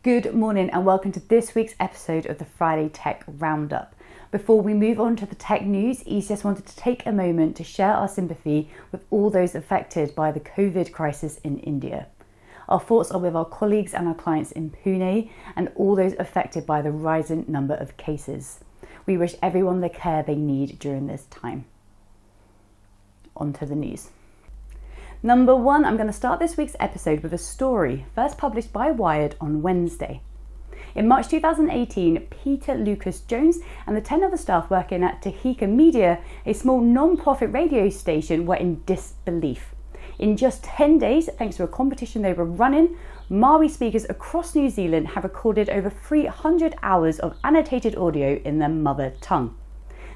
Good morning and welcome to this week's episode of the Friday Tech Roundup. Before we move on to the tech news, ECS wanted to take a moment to share our sympathy with all those affected by the COVID crisis in India. Our thoughts are with our colleagues and our clients in Pune and all those affected by the rising number of cases. We wish everyone the care they need during this time. On to the news. Number one, I'm going to start this week's episode with a story first published by Wired on Wednesday. In March 2018, Peter Lucas Jones and the 10 other staff working at Tehika Media, a small non-profit radio station, were in disbelief. In just 10 days, thanks to a competition they were running, Māori speakers across New Zealand have recorded over 300 hours of annotated audio in their mother tongue.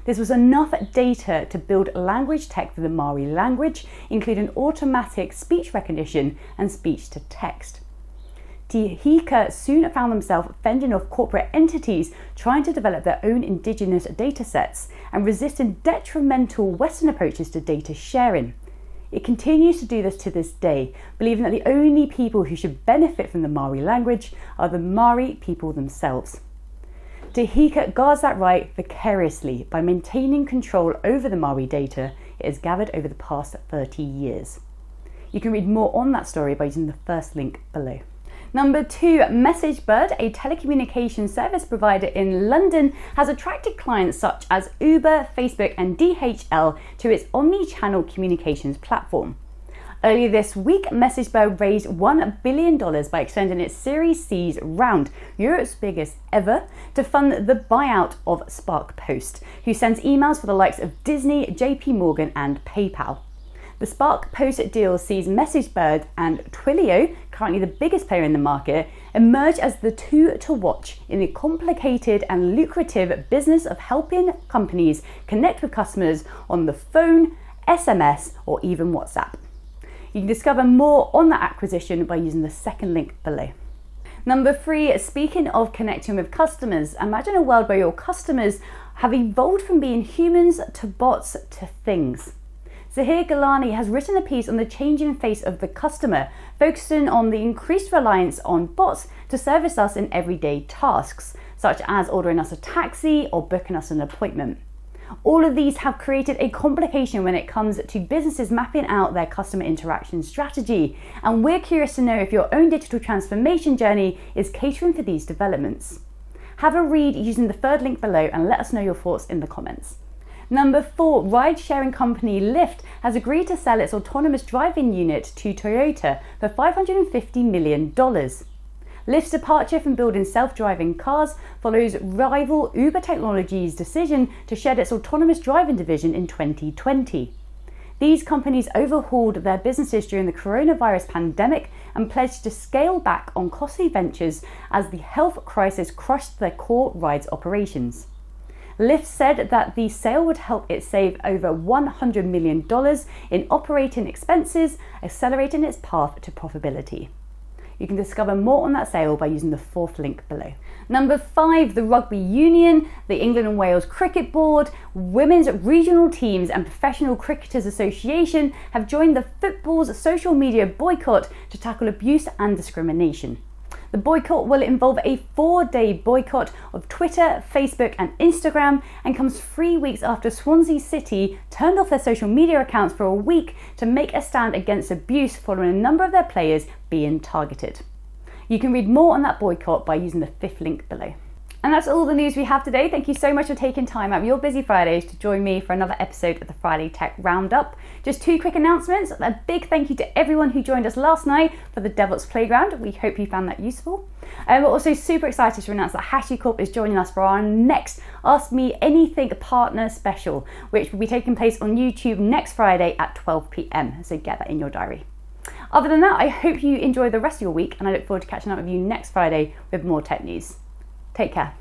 This was enough data to build language tech for the Māori language, including automatic speech recognition and speech to text. Tehika soon found themselves fending off corporate entities trying to develop their own indigenous datasets and resisting detrimental Western approaches to data sharing. It continues to do this to this day, believing that the only people who should benefit from the Māori language are the Māori people themselves. Tehika guards that right vicariously by maintaining control over the Māori data it has gathered over the past 30 years. You can read more on that story by using the first link below. Number two, MessageBird, a telecommunications service provider in London, has attracted clients such as Uber, Facebook and DHL to its omni-channel communications platform. Earlier this week, MessageBird raised $1 billion by extending its Series C's round, Europe's biggest ever, to fund the buyout of SparkPost, who sends emails for the likes of Disney, JP Morgan and PayPal. The SparkPost deal sees MessageBird and Twilio, currently the biggest player in the market, emerge as the two to watch in the complicated and lucrative business of helping companies connect with customers on the phone, SMS or even WhatsApp. You can discover more on that acquisition by using the second link below. Number three, speaking of connecting with customers, imagine a world where your customers have evolved from being humans to bots to things. Zahir Gilani has written a piece on the changing face of the customer, focusing on the increased reliance on bots to service us in everyday tasks, such as ordering us a taxi or booking us an appointment. All of these have created a complication when it comes to businesses mapping out their customer interaction strategy, and we're curious to know if your own digital transformation journey is catering for these developments. Have a read using the third link below and let us know your thoughts in the comments. Number four, ride-sharing company Lyft has agreed to sell its autonomous driving unit to Toyota for $550 million. Lyft's departure from building self-driving cars follows rival Uber Technologies' decision to shed its autonomous driving division in 2020. These companies overhauled their businesses during the coronavirus pandemic and pledged to scale back on costly ventures as the health crisis crushed their core rides operations. Lyft said that the sale would help it save over $100 million in operating expenses, accelerating its path to profitability. You can discover more on that sale by using the fourth link below. Number five, the Rugby Union, the England and Wales Cricket Board, Women's Regional Teams and Professional Cricketers Association have joined the football's social media boycott to tackle abuse and discrimination. The boycott will involve a 4-day boycott of Twitter, Facebook and Instagram and comes 3 weeks after Swansea City turned off their social media accounts for a week to make a stand against abuse following a number of their players being targeted. You can read more on that boycott by using the fifth link below. And that's all the news we have today. Thank you so much for taking time out of your busy Fridays to join me for another episode of the Friday Tech Roundup. Just two quick announcements. A big thank you to everyone who joined us last night for the DevOps Playground. We hope you found that useful. We're also super excited to announce that HashiCorp is joining us for our next Ask Me Anything Partner Special, which will be taking place on YouTube next Friday at 12 p.m. So get that in your diary. Other than that, I hope you enjoy the rest of your week and I look forward to catching up with you next Friday with more tech news. Take care.